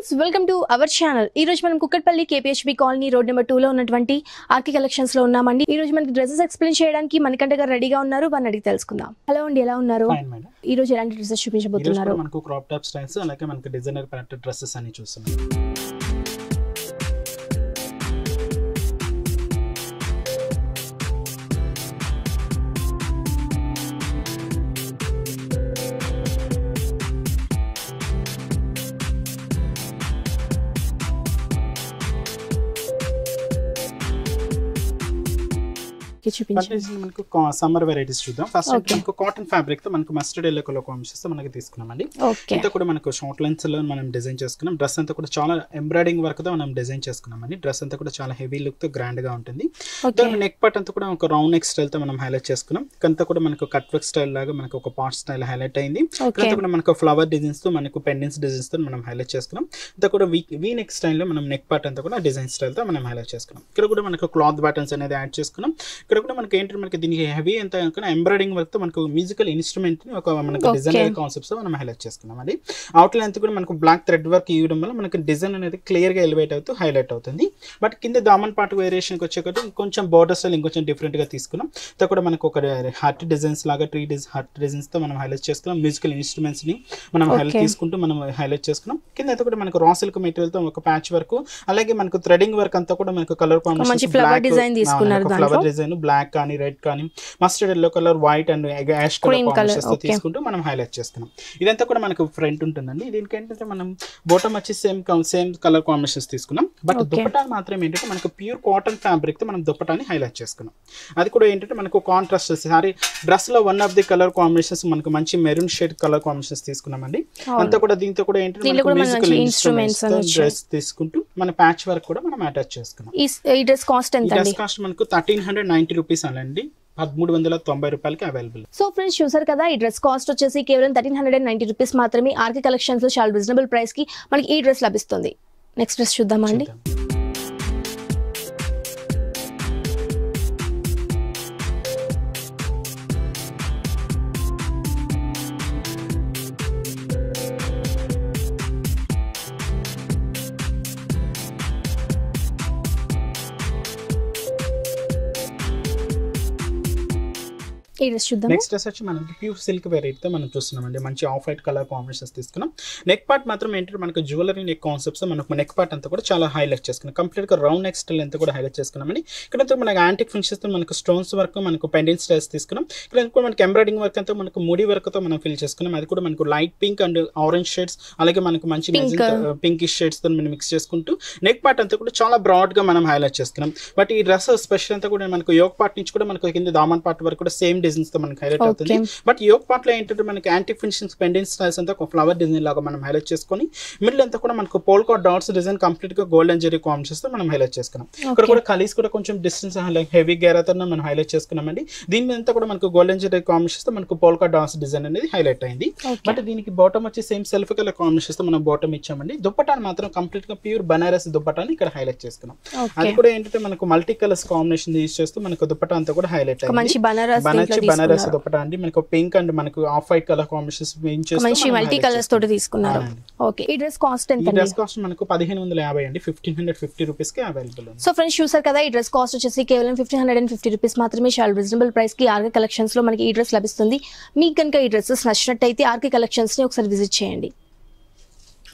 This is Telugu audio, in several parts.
Friends welcome to our channel. ఈ రోజు మనం Kukatpally KPHB colony road number 2 లో ఉన్నటువంటి ఆర్కే కలెక్షన్స్ లో ఉన్నామండి. ఈ రోజు మనకి డ్రెస్సెస్ ఎక్స్ప్లెయిన్ చేయడానికి మనకంట గారు రెడీగా ఉన్నారు. వారిని అడిగి తెలుసుకుందాం. హలో అండి, ఎలా ఉన్నారు? ఈ రోజు ఎలాంటి డ్రెస్సెస్ చూపించబోతున్నారు? మనకు క్రాప్ టాప్ స్టైల్స్ అలాగే మనకు డిజైనర్ ప్యాటర్న్ డ్రెస్సెస్ అని చూస్తున్నాం. మనకు సమ్మర్ వెరైటీస్ చూద్దాం. ఫస్ట్ మనకు కాటన్ ఫ్యాబ్రిక్ తో మనకు మస్టర్డ్ ఎల్లో కలర్ కాంబినేషన్స్ తో మనకి తీసుకున్నామండి. ఇంత కూడా మనకు షార్ట్ లెన్స్ లో మనం డిజైన్ చేసుకున్నాం. డ్రెస్ అంతా కూడా చాలా ఎంబ్రాయిడింగ్ వర్క్ తో మనం డిజైన్ చేసుకున్నామండి. డ్రెస్ అంతా కూడా చాలా హెవీ లుక్ తో గ్రాండ్ గా ఉంటుంది. నెక్ పార్ట్ అంతా కూడా ఒక రౌండ్ నెక్ స్టైల్ తో మనం హైలైట్ చేసుకున్నాం. అంతా కూడా మనకు కట్ వర్క్ స్టైల్ లాగా మనకు ఒక పార్ట్ స్టైల్ హైలైట్ అయింది. అంతా కూడా మనకు ఫ్లవర్ డిజైన్స్ తో మనకు పెండెంట్స్ డిజైన్స్ తో మనం హైలైట్ చేసుకున్నాం. అంతా కూడా వీ నెక్ స్టైల్ లో మనం నెక్ పార్ట్ అంతా కూడా డిజైన్ స్టైల్ తో మనం హైలైట్ చేసుకున్నాం. ఇక్కడ కూడా మనకు క్లాత్ బటన్స్ అనేది యాడ్ చేసుకున్నాం. ఇక్కడ కూడా మనకి ఏంటంటే మనకి దీనికి హెవీ ఎంత ఎంబ్రాయిడింగ్ వర్క్ తో మనకు మ్యూజికల్ ఇన్స్ట్రుమెంట్ ని ఒక మనకు డిజైనర్ కాన్సెప్ట్స్ తో మనం హైలైట్ చేసుకున్నాం అండి. అవుట్ లైన్ అంతా కూడా మనకు బ్లాక్ థ్రెడ్ వర్క్ ఇవ్వడం వల్ల మనకు డిజైన్ అనేది క్లియర్ గా ఎలివేట్ అవుతూ హైలైట్ అవుతుంది. బట్ కింద దామన్ పార్ట్ వేరియేషన్ వచ్చేటట్టు కొంచెం బోర్డర్ స్టైల్ ఇంకొంచెం డిఫరెంట్ గా తీసుకున్నాం. తో కూడా మనకు ఒక హార్ట్ డిజైన్స్ లాగా హార్ట్ డిజైన్స్ తో మనం హైలైట్ చేసుకున్నాం. మ్యూజికల్ ఇన్స్ట్రుమెంట్స్ ని మనం హైలైట్ తీసుకుంటూ మనం హైలైట్ చేసుకున్నాం. కింద అయితే కూడా మనకు రా సిల్క్ మెటీరియల్ తో ఒక ప్యాచ్ వర్క్ అలాగే మనకు థ్రెడింగ్ వర్క్ అంతా కూడా మనకు colour combination flower design black కానీ రెడ్ కానీ mustard yellow colour white and ash colour combinations తో తీసుకుంటూ మనం హైలైట్ చేసుకున్నాం. ఇదంతా కూడా మనకు ఫ్రంట్ ఉంటుందండి. దీనికి ఏంటంటే మనం బాటమ్ వచ్చి సేమ్ కలర్ కాంబినేషన్స్ తీసుకున్నాం. బట్ దుపట్టా మాత్రం ఏంటంటే మనకు ప్యూర్ కాటన్ ఫ్యాబ్రిక్ తో మనం దుపట్టాని హైలైట్ చేసుకున్నాం. అది కూడా ఏంటంటే మనకు కాంట్రాస్ట్ సారీ డ్రెస్ లో one of the colour combinations మనకు మంచి మెరూన్ షేడ్ కలర్ కాంబినేషన్స్ తీసుకున్నామండి. అంతా కూడా దీంతో కూడా ఏంటంటే మ్యూజికల్ ఇన్స్ట్రుమెంట్స్ డ్రెస్ తీసుకుంటూ మన ప్యాచ్ వర్క్ కూడా మనం అటాచ్ చేసుకున్నాం. ఈ డ్రెస్ కాస్ట్ ఎంత? డ్రెస్ కాస్ట్ మనకు 1390 రూపీస్ అండి. 1390 రూపాయలకి అవైలబుల్. సో ఫ్రెండ్స్ చూసారు కదా, ఈ డ్రెస్ కాస్ట్ వచ్చేసి కేవలం 1390 రూపీస్ మాత్రమే. ఆర్కే కలెక్షన్స్ లో చాలా రీజనబుల్ ప్రైస్ కి మనకి ఈ డ్రెస్ లభిస్తుంది. నెక్స్ట్ డ్రెస్ చూద్దామా అండి. నెక్స్ట్ డ్రెస్ వచ్చి మనం ప్యూర్ సిల్క్ వెరైటీతో మనం చూస్తున్నామండి. మంచి ఆఫ్ వైట్ కలర్ కాంబినేషన్స్ తీసుకున్నాం. నెక్ పార్ట్ మాత్రం ఏంటంటే మనకు జ్యువెలరీ నెక్ కాన్సెప్ట్స్ మనకు నెక్ పార్ట్ అంతా కూడా చాలా హైలైట్ చేసుకున్నాం. కంప్లీట్ గా రౌండ్ నెక్ స్టైల్ అంతా కూడా హైలైట్ చేసుకున్నామండి. ఇక్కడ మనకు యాంటిక్ ఫినిషెస్ తో మనకు స్టోన్స్ వర్క్ మనకు పెండెంట్ స్టైల్స్ తీసుకున్నాం. ఇక్కడ కూడా మనకి ఎంబ్రాయిడింగ్ వర్క్ అంతా మనకు ముడి వర్క్ తో మనం ఫిల్ చేసుకున్నాం. అది కూడా మనకు light pink and orange shades అలాగే మనకు మంచి పింకిష్ షేడ్స్ తో మనం మిక్స్ చేసుకుంటూ నెక్ పార్ట్ అంతా కూడా చాలా బ్రాడ్ గా మనం హైలైట్ చేసుకున్నాం. బట్ ఈ డ్రెస్ స్పెషల్ అంతా కూడా మనకు యోక్ పార్ట్ నుంచి కూడా మనకు కింద దామన్ పార్ట్ వరకు కూడా సేమ్ డిజైన్స్ తో మనకు హైలైట్ అవుతుంది. బట్ యోక్ పార్ట్ లో ఏంటంటే మనకి యాంటిక్ ఫినిషింగ్ పెండెంట్ స్టైల్స్ అంతా ఒక ఫ్లవర్ డిజైన్ లాగా మనం హైలైట్ చేసుకొని మిడిల్ అంతా కూడా మనకు పోల్కా డాట్స్ డిజైన్ కంప్లీట్ గా గోల్డెన్ జెరీ కాంబినేషన్స్ తో మనం హైలైట్ చేసుకున్నాం. ఇక్కడ కూడా కలీస్ కూడా కొంచెం డిస్టెన్స్ హెవీ గేరాతో మనం హైలైట్ చేసుకున్నామండి. దీని మీద అంతా కూడా మనకు గోల్డెన్ జెరీ కాంబినేషన్స్ తో మనకు పోల్కా డాట్స్ డిజైన్ అనేది హైలైట్ అయింది. బట్ దీనికి బాటమ్ వచ్చి సేమ్ సెల్ఫ్ కలర్ కాంబినేషన్స్ తో మనం బాటమ్ ఇచ్చామండి. దుపట్టాని మాత్రం కంప్లీట్ గా ప్యూర్ బనారస్ దుపట్టాని ఇక్కడ హైలైట్ చేసుకున్నాం. అది కూడా ఏంటంటే మనకు మల్టీ కలర్స్ కాంబినేషన్ యూజ్ చేస్తూ మనకు దుపట్టా అంతా కూడా హైలైట్ అయింది. బనారస్ దుపట్టా అండి. మనకు పింక్ అండ్ మనకు ఆఫ్ వైట్ కలర్ కాంబినేషన్స్ మంచి మల్టీ కలర్స్ తోటి తీసుకున్నారు. ఓకే, ఈ డ్రెస్ కాస్ట్ ఎంత? ఈ డ్రెస్ కాస్ట్ మనకు 1550 అండి. 1550 రూపీస్ కి అవైలబుల్ ఉంది. సో ఫ్రెండ్స్ చూసారు కదా, ఈ డ్రెస్ కాస్ట్ వచ్చేసి కేవలం 1550 రూపీస్ మాత్రమే. చాలా రీజనబుల్ ప్రైస్ కి ఆర్కే కలెక్షన్స్ లో మనకి ఈ డ్రెస్ లభిస్తుంది. మీకు కనుక ఈ డ్రెస్సెస్ నచ్చినట్టయితే ఆర్కే కలెక్షన్స్ ని ఒకసారి విజిట్ చేయండి.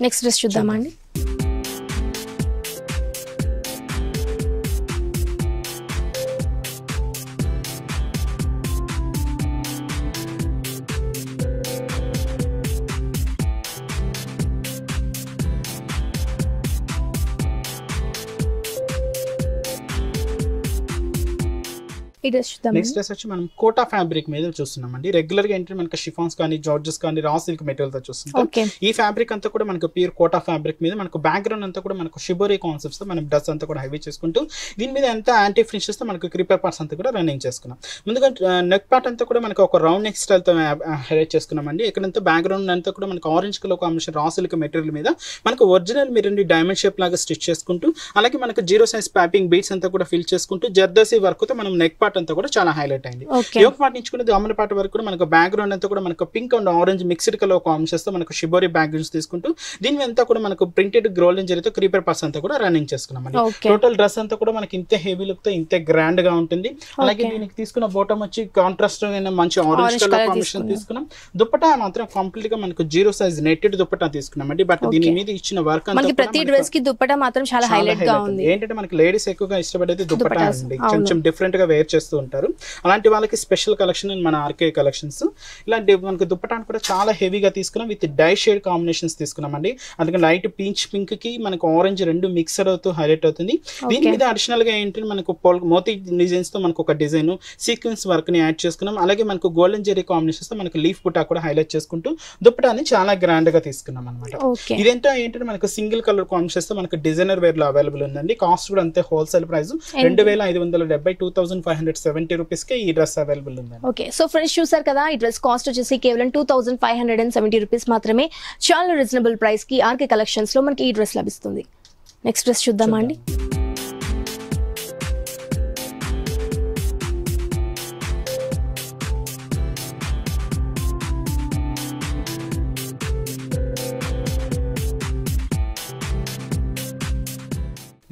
నెక్స్ట్ డ్రెస్ చూద్దామా అండి. నెక్స్ట్ డ్రెస్ వచ్చి మనం కోటా ఫ్యాబ్రిక్ మీద చూస్తున్నామండి. రెగ్యులర్ గా ఏంటంటే మనకి షిఫాన్స్ కానీ జార్జెస్ కానీ రా సిల్క్ మెటీరియల్ తో చూస్తున్నాం. ఈ ఫ్యాబ్రిక్ అంతా కూడా మనకు ప్యూర్ కోటా ఫ్యాబ్రిక్ మీద మనకు బ్యాక్గ్రౌండ్ అంతా కూడా మనకు షిబోరీ కాన్సెప్ట్స్ తో మనం డ్రెస్ అంతా కూడా హైవీ చేసుకుంటూ దీని మీద ఎంత యాంటీ ఫినిషెస్ తో మనకు క్రీపర్ పార్ట్స్ అంతా కూడా రన్నింగ్ చేసుకున్నాం. ముందుగా నెక్ పార్ట్ అంతా కూడా మనకు ఒక రౌండ్ నెక్ స్టైల్ తో హైలైట్ చేసుకున్నామండి. ఇక్కడంతా బ్యాక్గ్రౌండ్ అంతా కూడా మనకు orange colour combination raw silk material మీద మనకు ఒరిజినల్ మీరు డైమండ్ షేప్ లాగా స్టిచ్ చేసుకుంటూ అలాగే మనకు జీరో సైజ్ ప్యాపింగ్ బీట్స్ అంతా కూడా ఫిల్ చేసుకుంటూ జర్దోసి వర్క్ తో మనం నెక్ పార్ట్ పార్ట్ అంతా కూడా చాలా హైలైట్ అయింది. యోక్ పార్ట్ నుంచి కూడా దామన్ పార్ట్ వరకు కూడా మనకు బ్యాక్గ్రౌండ్ అంతా కూడా మనకు pink and orange mixed colour combinations తో మనకు షిబోరి బ్యాక్గ్రౌండ్స్ తీసుకుంటూ దీని అంతా కూడా మనకు ప్రింటెడ్ గోల్డెన్ జరీతో క్రీపర్ పాస్ అంతా కూడా రన్నింగ్ చేసుకున్నాం అండి. టోటల్ డ్రెస్ అంతా కూడా మనకి ఇంతే హెవీ లుక్ తో ఇంతే గ్రాండ్ గా ఉంటుంది. అలాగే దీనికి తీసుకున్న బాటమ్ వచ్చి కాంట్రాస్ట్ మంచి ఆరెంజ్ కలర్ కాంబినేషన్ తీసుకున్నాం. దుప్పటా మాత్రం కంప్లీట్ గా మనకు 0 సైజ్ నెట్టెడ్ దుప్పటా తీసుకున్నాం అండి. బట్ దీని మీద ఇచ్చిన వర్క్ అంతా ప్రతి డ్రెస్ కి దుప్పటా మాత్రం చాలా హైలైట్ గా ఉంది. ఏంటంటే మనకి లేడీస్ ఎక్కువగా ఇష్టపడేది దుప్పటా అండి. కొంచెం డిఫరెంట్ గా వేర్ చేస్తూ ఉంటారు. అలాంటి వాళ్ళకి స్పెషల్ కలెక్షన్ మన ఆర్కే కలెక్షన్స్. ఇలాంటి మనకి దుప్పటాన్ని కూడా చాలా హెవీగా తీసుకున్నాం. విత్ డై షేడ్ కాంబినేషన్స్ తీసుకున్నాం అండి. అందుకని లైట్ పీచ్ పింక్ కి మనకు ఆరెంజ్ రెండు మిక్సర్ అవుతూ హైలైట్ అవుతుంది. దీని మీద అడిషనల్ గా ఏంటంటే మనకు మోతీ డిజైన్స్ తో మనకు ఒక డిజైన్ సీక్వెన్స్ వర్క్ ని యాడ్ చేసుకున్నాం. అలాగే మనకు గోల్డెన్ జెరీ కాంబినేషన్స్ తో మనకు లీఫ్ బుటా కూడా హైలైట్ చేసుకుంటూ దుప్పటాన్ని చాలా గ్రాండ్ గా తీసుకున్నాం అనమాట. ఇదంతా ఏంటంటే మనకు సింగిల్ కలర్ కాంబినేషన్స్ తో మనకు డిజైనర్ వేర్ లో అవైలబుల్ ఉందండి. కాస్ట్ కూడా అంతే హోల్సేల్ ప్రైస్ 2570 2570 రూపీస్ కి ఈ డ్రెస్ అవైలబుల్ ఉందండి. ఓకే, సో ఫ్రెండ్స్ చూసారు కదా, ఈ డ్రెస్ కాస్ట్ వచ్చేసి కేవలం 2570 రూపీస్ మాత్రమే. చాలా రీజనబుల్ ప్రైస్ కి ఆర్కే కలెక్షన్స్ లో మనకి ఈ డ్రెస్ లభిస్తుంది. నెక్స్ట్ డ్రెస్ చూద్దామా అండి.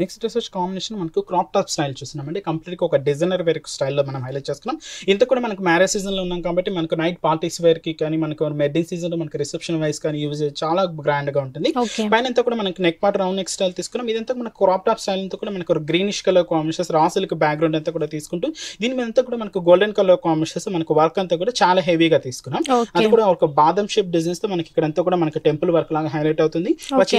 నెక్స్ట్ డ్రెస్ వచ్చి కాంబినేషన్ మనకు క్రాప్ టాప్ స్టైల్ చూస్తున్నామండి. కంప్లీట్ గా ఒక డిజైనర్ వేర్ స్టైల్లో మనం హైలైట్ చేసుకున్నాం. ఇంత కూడా మనకు మ్యారేజ్ సీజన్ లో ఉన్నాం కాబట్టి మనకు నైట్ పార్టీస్ వేర్ కి కానీ మనకు వెడ్డింగ్ సీజన్ లో మనకు రిసెప్షన్ వైస్ కానీ యూజ్ చాలా గ్రాండ్ గా ఉంటుంది. పైన అంతా కూడా మనకి neck part round neck style తీసుకున్నాం. ఇదంతా మనకు క్రాప్ టాప్ స్టైల్ అంతా కూడా మనకు greenish colour combinations raw silk background అంతా కూడా తీసుకుంటూ దీని మీద అంతా కూడా మనకు గోల్డెన్ కలర్ కాంబినేషన్స్ మనకు వర్క్ అంతా కూడా చాలా హెవీగా తీసుకున్నాం. అది కూడా ఒక బాదం షేప్ డిజైన్స్ తో మనకి ఇక్కడ అంతా కూడా మనకి టెంపుల్ వర్క్ లాగా హైలైట్ అవుతుంది.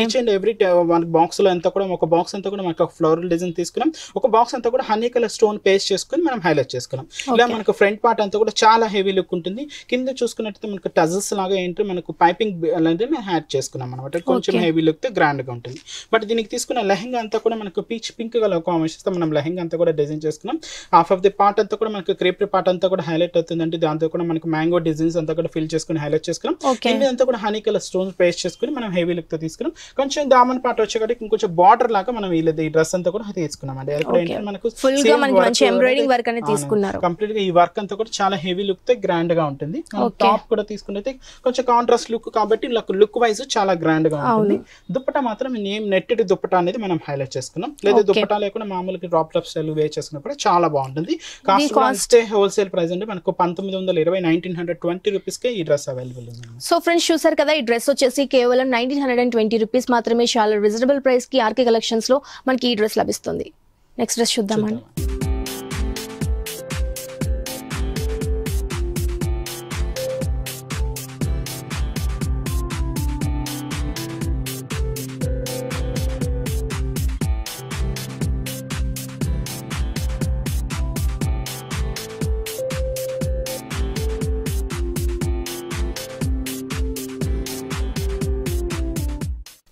ఈచ్ అండ్ ఎవ్రీ మనకి బాక్స్ లో అంతా కూడా ఒక బాక్స్ అంతా కూడా మనకు ఫ్లోరల్ డిజైన్ తీసుకున్నాం. ఒక బాక్స్ అంతా కూడా హనీ కలర్ స్టోన్ పేస్ట్ చేసుకుని మనం హైలైట్ చేసుకున్నాం. ఇలా మనకు ఫ్రంట్ పార్ట్ అంతా కూడా చాలా హెవీ లుక్ ఉంటుంది. కింద చూసుకున్నట్లయితే మనకు టజల్స్ లాగా ఏంటంటే మనకు పైపింగ్ అనేది మేము యాడ్ చేసుకున్నాం అనమాట. కొంచెం హెవీ లుక్ తో గ్రాండ్ గా ఉంటుంది. బట్ దీనికి తీసుకున్న లెహంగా అంతా కూడా మనకు పీచ్ పింక్ కలర్ కాంబినేషన్స్ తో మనం లెహంగా అంతా కూడా డిజైన్ చేసుకున్నాం. హాఫ్ ఆఫ్ ది పార్ట్ అంతా కూడా మనకు క్రేప్ పార్ట్ అంతా కూడా హైలైట్ అవుతుందంటే దాంతో కూడా మనకు మ్యాంగో డిజైన్స్ అంతా కూడా ఫిల్ చేసుకుని హైలైట్ చేసుకున్నాం. కింద అంతా కూడా హనీ కలర్ స్టోన్స్ పేస్ట్ చేసుకుని మనం హెవీ లుక్ తో తీసుకున్నాం. కొంచెం దామన్ పార్ట్ వచ్చేకాడికి ఇంకొంచెం బార్డర్ లాగా మనం ఈ డ్రెస్ అంతా కూడా తీసుకున్నాం అండి. కంప్లీట్ గా ఈ వర్క్ అంతా కూడా చాలా హెవీ లుక్ తో గ్రాండ్ గా ఉంటుంది. టాప్ కూడా తీసుకుంటే కొంచెం కాంట్రాస్ట్ లుక్ కాబట్టి లుక్ వైజ్ చాలా గ్రాండ్ గా ఉంటుంది. దుప్పటా మాత్రం నెట్టెడ్ దుప్పటా అనేది మనం హైలైట్ చేసుకున్నాం. లేదా దుప్పటా లేకుండా మామూలుగా డ్రాప్ టాప్ స్టైల్ వేర్ చేసుకున్నప్పుడు చాలా బాగుంటుంది. కాస్ట్ హోల్సేల్ ప్రైస్ అంటే మనకు 1920 1920 రూపీస్ కే ఈ డ్రెస్ అవైలబుల్ ఉంది. సో ఫ్రెండ్స్ చూసారు కదా, ఈ డ్రెస్ వచ్చేసి కేవలం 1920 రూపీస్ మాత్రమే. చాలా రీజనబుల్ ప్రైస్ కి ఆర్కే కలెక్షన్స్ లో మనకి ఈ డ్రెస్ లభిస్తుంది. నెక్స్ట్ డ్రెస్ చూద్దామండి.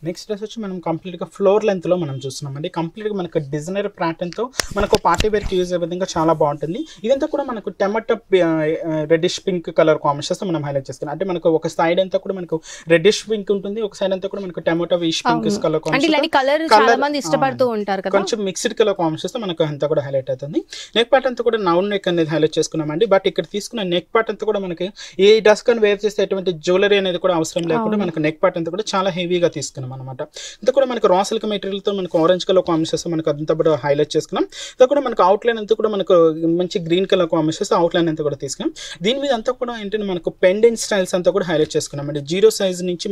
నెక్స్ట్ డ్రెస్ వచ్చి మనం కంప్లీట్ గా ఫ్లోర్ లెంత్ లో మనం చూస్తున్నాం అండి. కంప్లీట్ గా మనకు డిజైనర్ ప్యాటర్న్ తో మనకు పార్టీ వేర్ కి యూజ్ అయ్యే విధంగా చాలా బాగుంటుంది. ఇదంతా కూడా మనకు tomato reddish pink colour combinations మనం హైలైట్ చేసుకున్నాం. అంటే మనకు ఒక సైడ్ అంతా కూడా మనకు రెడ్డిష్ పింక్ ఉంటుంది, ఒక సైడ్ అంతా కూడా మనకు టమాటో విష్ పింక్ కలర్ కొంచెం మిక్స్డ్ కలర్ కాంబినేషన్స్ తో మనకు అంతా కూడా హైలైట్ అవుతుంది. నెక్ పార్ట్ అంతా కూడా నౌన్ నెక్ అనేది హైలైట్ చేసుకున్నామండి. బట్ ఇక్కడ తీసుకున్న నెక్ పార్ట్ అంతా కూడా మనకి ఈ డ్రెస్ కన్ వేర్ చేస్తే ఎటువంటి జ్యువెలరీ అనేది కూడా అవసరం లేకుండా మనకు నెక్ పార్ట్ అంతా కూడా చాలా హెవీగా తీసుకున్నాం అనమాట. ఇంత కూడా మనకు రా సిల్క్ మెటీరియల్ తో మనకు ఆరెంజ్ కలర్ కాంబినేషన్స్ మనకు అంతా కూడా హైలైట్ చేసుకున్నాం. ఇది కూడా మనకు అవుట్ లైన్ అంతా కూడా మనకు మంచి green colour combinations out line అంతా కూడా తీసుకున్నాం. దీని మీద అంతా కూడా ఏంటంటే మనకు పెండెంట్ స్టైల్స్ అంతా కూడా హైలైట్ చేసుకున్నాం అంటే 0 సైజ్ నుంచి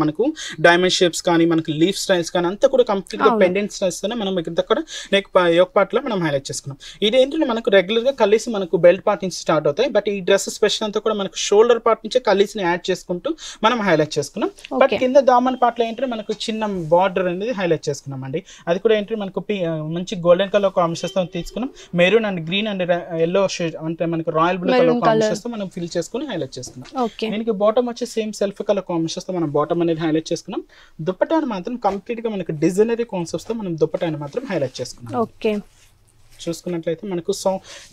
మనకు డైమండ్ షేప్స్ కానీ మనకు లీఫ్ స్టైల్స్ కానీ అంతా కూడా కంప్లీట్ గా పెండెంట్ స్టైల్స్ తోనే మనం ఇంత కూడా నెక్ యోక్ పార్ట్ లో మనం హైలైట్ చేసుకున్నాం. ఇది ఏంటంటే మనకు రెగ్యులర్ గా కలీస్ మనకు బెల్ట్ పార్ట్ నుంచి స్టార్ట్ అవుతాయి. బట్ ఈ డ్రెస్ స్పెషల్ అంతా కూడా మనకు షోల్డర్ పార్ట్ నుంచి కలీస్ ని యాడ్ చేసుకుంటూ మనం హైలైట్ చేసుకున్నాం. బట్ కింద దామన్ పార్ట్ లో ఏంటంటే మనకు చిన్న బార్డర్ అనేది హైలైట్ చేసుకున్నాం అండి. అది కూడా ఏంటంటే మనకు మంచి గోల్డెన్ కలర్ కాంబినేషన్స్ తో తీసుకున్నాం. Maroon and green and yellow shade అంటే మనకు రాయల్ బ్లూ కలర్ కాంబినేషన్స్ తో మనం ఫిల్ చేసుకుని హైలైట్ చేసుకున్నాం. దీనికి బాటమ్ వచ్చి సేమ్ సెల్ఫ్ కలర్ కాంబినేషన్స్ తో మనం బాటమ్ అనేది హైలైట్ చేసుకున్నాం. దుప్పటాన్ని మాత్రం కంప్లీట్ గా మనకు డిజైనరీ కాన్సెప్ట్స్ తో మనం దుప్పటాన్ని మాత్రం హైలైట్ చేసుకున్నాం. ఓకే, చూసుకున్నట్లయితే మనకు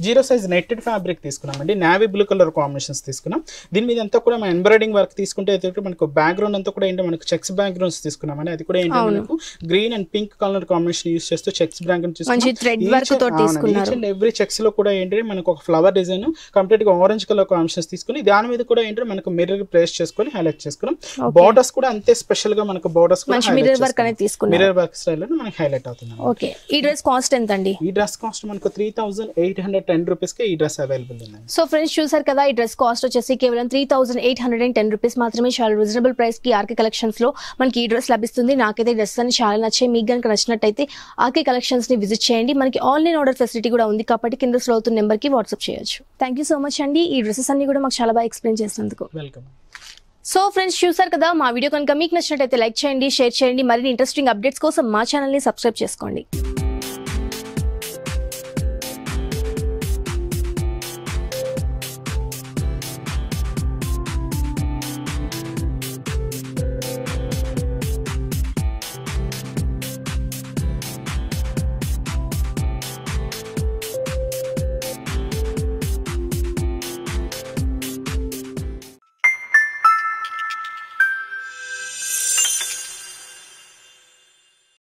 జీరో సైజ్ నెట్టెడ్ ఫ్యాబ్రిక్ తీసుకున్నామండి, నావీ బ్లూ కలర్ కాంబినేషన్స్ తీసుకున్నాం. దీని మీద అంతా కూడా మన ఎంబ్రాయిడింగ్ వర్క్ తీసుకుంటే అయితే మనకు బ్యాక్గ్రౌండ్ అంతా కూడా ఏంటో మనకు చెక్స్ బ్యాక్గ్రౌండ్స్ తీసుకున్నామండి. అది కూడా ఏంటో మనకు green and pink colour combination use చేస్తూ చెక్స్ బ్యాక్గ్రౌండ్ తీసుకున్నాం. ఎవ్రీ చెక్స్ లో కూడా ఏంటంటే మనకు ఒక ఫ్లవర్ డిజైన్ కంప్లీట్ గా ఆరెంజ్ కలర్ కాంబినేషన్స్ తీసుకుని దాని మీద కూడా ఏంటంటే మనకు మిర్రర్ ప్లేస్ చేసుకొని హైలైట్ చేసుకున్నాం. బోర్డర్స్ కూడా అంతే స్పెషల్ గా మనకు బోర్డర్స్ మిర్రర్ వర్క్ అనేది తీసుకున్నాం. మిర్రర్ వర్క్ స్టైల్ లో మనకి హైలైట్ అవుతుంది. ఓకే, ఈ డ్రెస్ కాస్ట్ ఎంత అండి? ఈ డ్రెస్ కాస్ట్ మనకు 3810 రూపీస్ కి ఈ డ్రెస్ అవైలబుల్ ఉంది. సో ఫ్రెండ్స్ చూసారు కదా, ఈ డ్రెస్ కాస్ట్ వచ్చేసి కేవలం 3810 రూపీస్ మాత్రమే. చాలా రీజనబుల్ ప్రైస్ కి ఆర్కే కలెక్షన్స్ లో మనకి ఈ డ్రెస్ లభిస్తుంది. నాకైతే డ్రెస్ అని చాలా నచ్చాయి. మీకు కనుక నచ్చినట్టయితే ఆర్కే కలెక్షన్స్ ని విజిట్ చేయండి. మనకి ఆన్లైన్ ఆర్డర్ ఫెసిలిటీ కూడా ఉంది కాబట్టి కింద స్లో అవుతున్న నెంబర్ కి వాట్సాప్ చేయొచ్చు. థ్యాంక్ యూ సో మచ్ అండి, ఈ డ్రెస్సెస్ అన్ని కూడా మాకు చాలా బాగా ఎక్స్ప్లెయిన్ చేసినందుకు. వెల్కమ్. సో ఫ్రెండ్స్ చూసారు కదా, మా వీడియో కనుక మీకు నచ్చినట్టయితే లైక్ చేయండి, షేర్ చేయండి. మరిన్ని ఇంట్రెస్టింగ్ అప్డేట్స్ కోసం మా ఛానల్ని సబ్స్క్రైబ్ చేసుకోండి.